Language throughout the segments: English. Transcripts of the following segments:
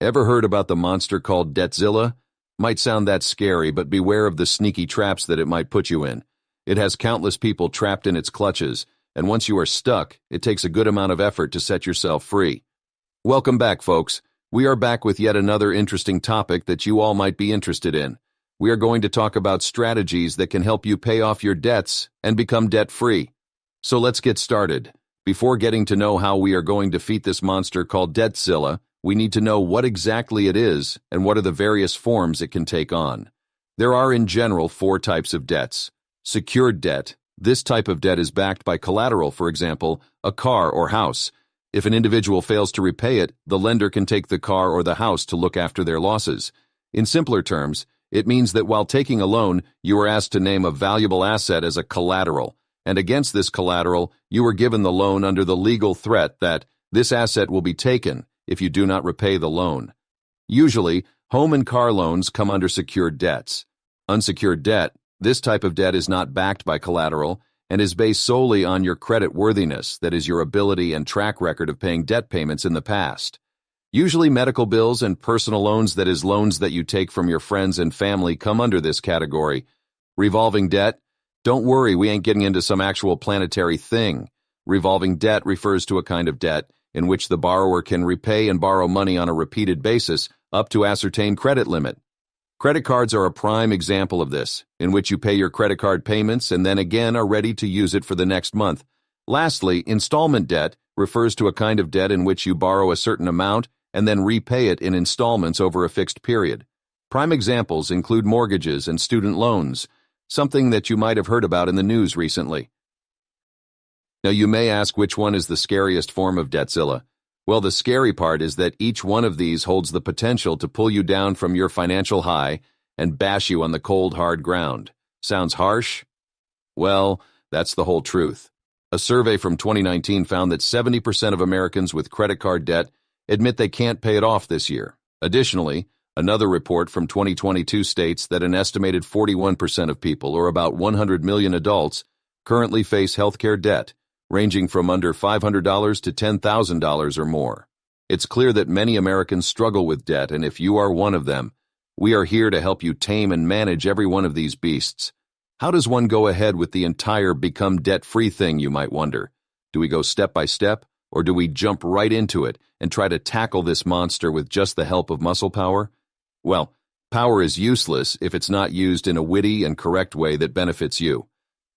Ever heard about the monster called Debtzilla? Might sound that scary, but beware of the sneaky traps that it might put you in. It has countless people trapped in its clutches, and once you are stuck, it takes a good amount of effort to set yourself free. Welcome back, folks. We are back with yet another interesting topic that you all might be interested in. We are going to talk about strategies that can help you pay off your debts and become debt-free. So let's get started. Before getting to know how we are going to defeat this monster called Debtzilla, we need to know what exactly it is and what are the various forms it can take on. There are in general 4 types of debts. Secured debt. This type of debt is backed by collateral, for example, a car or house. If an individual fails to repay it, the lender can take the car or the house to look after their losses. In simpler terms, it means that while taking a loan, you are asked to name a valuable asset as a collateral, and against this collateral, you are given the loan under the legal threat that this asset will be taken if you do not repay the loan. Usually, home and car loans come under secured debts. Unsecured debt. This type of debt is not backed by collateral and is based solely on your credit worthiness, that is, your ability and track record of paying debt payments in the past. Usually medical bills and personal loans, that is, loans that you take from your friends and family, come under this category. Revolving debt. Don't worry, we ain't getting into some actual planetary thing. Revolving debt refers to a kind of debt in which the borrower can repay and borrow money on a repeated basis up to ascertained credit limit. Credit cards are a prime example of this, in which you pay your credit card payments and then again are ready to use it for the next month. Lastly, installment debt refers to a kind of debt in which you borrow a certain amount and then repay it in installments over a fixed period. Prime examples include mortgages and student loans, something that you might have heard about in the news recently. Now you may ask, which one is the scariest form of Debtzilla? Well, the scary part is that each one of these holds the potential to pull you down from your financial high and bash you on the cold, hard ground. Sounds harsh? Well, that's the whole truth. A survey from 2019 found that 70% of Americans with credit card debt admit they can't pay it off this year. Additionally, another report from 2022 states that an estimated 41% of people, or about 100 million adults, currently face healthcare debt, ranging from under $500 to $10,000 or more. It's clear that many Americans struggle with debt, and if you are one of them, we are here to help you tame and manage every one of these beasts. How does one go ahead with the entire become debt-free thing, you might wonder? Do we go step by step, or do we jump right into it and try to tackle this monster with just the help of muscle power? Well, power is useless if it's not used in a witty and correct way that benefits you.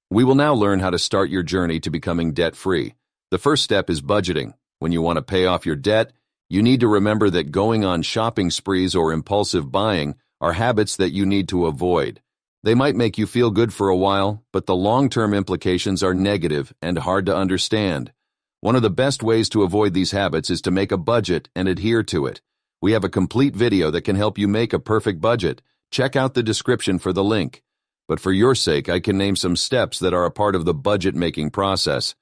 We will now learn how to start your journey to becoming debt-free. The first step is budgeting. When you want to pay off your debt, you need to remember that going on shopping sprees or impulsive buying are habits that you need to avoid. They might make you feel good for a while, but the long-term implications are negative and hard to understand. One of the best ways to avoid these habits is to make a budget and adhere to it. We have a complete video that can help you make a perfect budget. Check out the description for the link. But for your sake, I can name some steps that are a part of the budget-making process.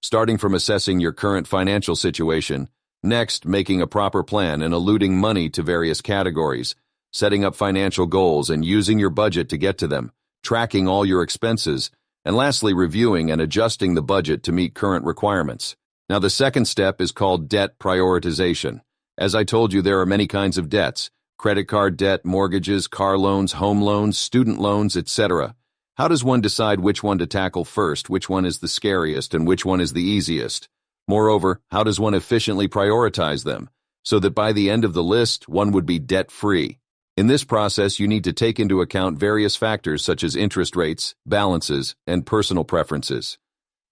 Starting from assessing your current financial situation, next, making a proper plan and allotting money to various categories, setting up financial goals and using your budget to get to them, tracking all your expenses, and lastly, reviewing and adjusting the budget to meet current requirements. Now, the second step is called debt prioritization. As I told you, there are many kinds of debts. Credit card debt, mortgages, car loans, home loans, student loans, etc. How does one decide which one to tackle first, which one is the scariest, and which one is the easiest? Moreover, how does one efficiently prioritize them, so that by the end of the list, one would be debt-free? In this process, you need to take into account various factors such as interest rates, balances, and personal preferences.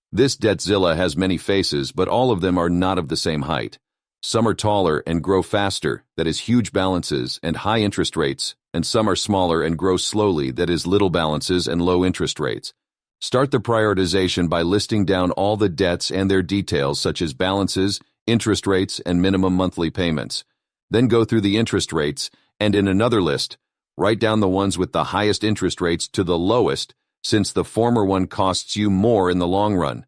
This Debtzilla has many faces, but all of them are not of the same height. Some are taller and grow faster, that is huge balances and high interest rates, and some are smaller and grow slowly, that is little balances and low interest rates. Start the prioritization by listing down all the debts and their details such as balances, interest rates, and minimum monthly payments. Then go through the interest rates, and in another list, write down the ones with the highest interest rates to the lowest, since the former one costs you more in the long run.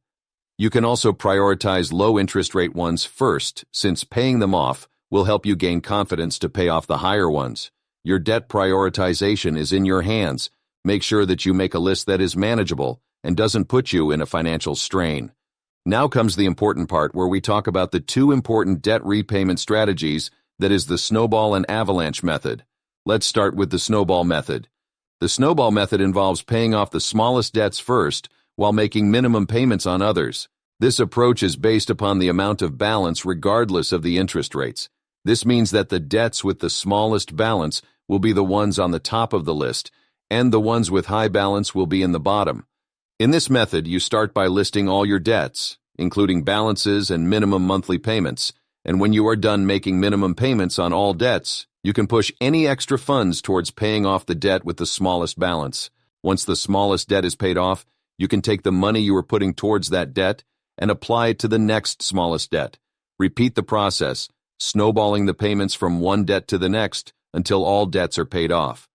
You can also prioritize low interest rate ones first, since paying them off will help you gain confidence to pay off the higher ones. Your debt prioritization is in your hands. Make sure that you make a list that is manageable and doesn't put you in a financial strain. Now comes the important part where we talk about the 2 important debt repayment strategies that is the snowball and avalanche method. Let's start with the snowball method. The snowball method involves paying off the smallest debts first while making minimum payments on others. This approach is based upon the amount of balance regardless of the interest rates. This means that the debts with the smallest balance will be the ones on the top of the list, and the ones with high balance will be in the bottom. In this method, you start by listing all your debts, including balances and minimum monthly payments, and when you are done making minimum payments on all debts, you can push any extra funds towards paying off the debt with the smallest balance. Once the smallest debt is paid off, you can take the money you are putting towards that debt and apply it to the next smallest debt. Repeat the process, snowballing the payments from one debt to the next until all debts are paid off.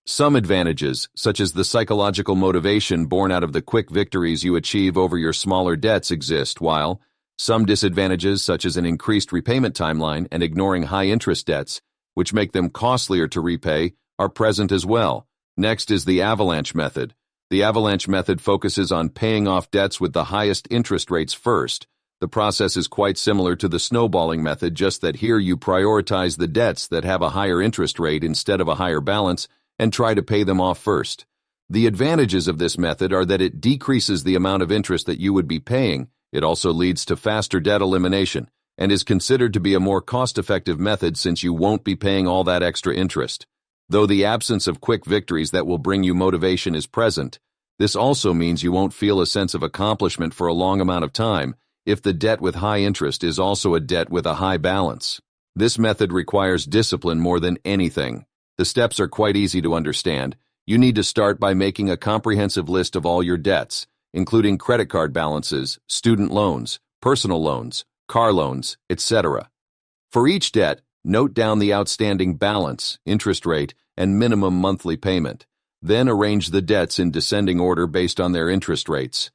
Some advantages, such as the psychological motivation born out of the quick victories you achieve over your smaller debts, exist, while some disadvantages, such as an increased repayment timeline and ignoring high-interest debts, which make them costlier to repay, are present as well. Next is the avalanche method. The avalanche method focuses on paying off debts with the highest interest rates first. The process is quite similar to the snowballing method, just that here you prioritize the debts that have a higher interest rate instead of a higher balance and try to pay them off first. The advantages of this method are that it decreases the amount of interest that you would be paying. It also leads to faster debt elimination and is considered to be a more cost-effective method since you won't be paying all that extra interest. Though the absence of quick victories that will bring you motivation is present, this also means you won't feel a sense of accomplishment for a long amount of time if the debt with high interest is also a debt with a high balance. This method requires discipline more than anything. The steps are quite easy to understand. You need to start by making a comprehensive list of all your debts, including credit card balances, student loans, personal loans, car loans, etc. For each debt, note down the outstanding balance, interest rate, and minimum monthly payment. Then arrange the debts in descending order based on their interest rates.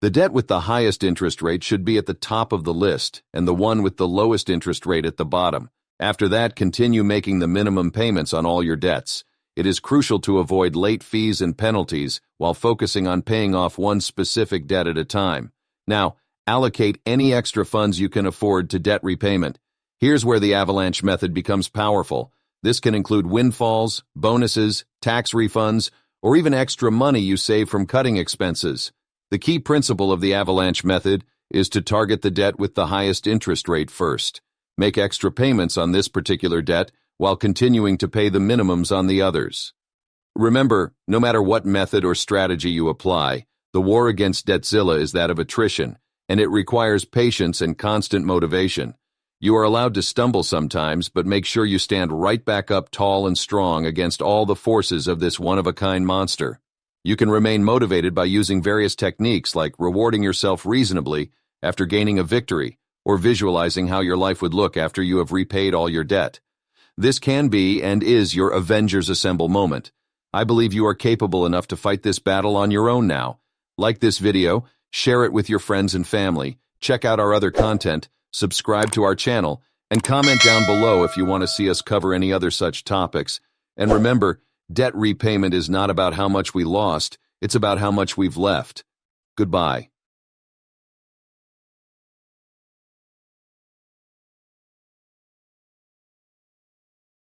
The debt with the highest interest rate should be at the top of the list, and the one with the lowest interest rate at the bottom. After that, continue making the minimum payments on all your debts. It is crucial to avoid late fees and penalties while focusing on paying off one specific debt at a time. Now, allocate any extra funds you can afford to debt repayment. Here's where the avalanche method becomes powerful. This can include windfalls, bonuses, tax refunds, or even extra money you save from cutting expenses. The key principle of the avalanche method is to target the debt with the highest interest rate first. Make extra payments on this particular debt while continuing to pay the minimums on the others. Remember, no matter what method or strategy you apply, the war against Debtzilla is that of attrition, and it requires patience and constant motivation. You are allowed to stumble sometimes, but make sure you stand right back up tall and strong against all the forces of this one-of-a-kind monster. You can remain motivated by using various techniques like rewarding yourself reasonably after gaining a victory, or visualizing how your life would look after you have repaid all your debt. This can be and is your Avengers Assemble moment. I believe you are capable enough to fight this battle on your own now. Like this video, share it with your friends and family, check out our other content, subscribe to our channel, and comment down below if you want to see us cover any other such topics. And remember, debt repayment is not about how much we lost, it's about how much we've left. Goodbye.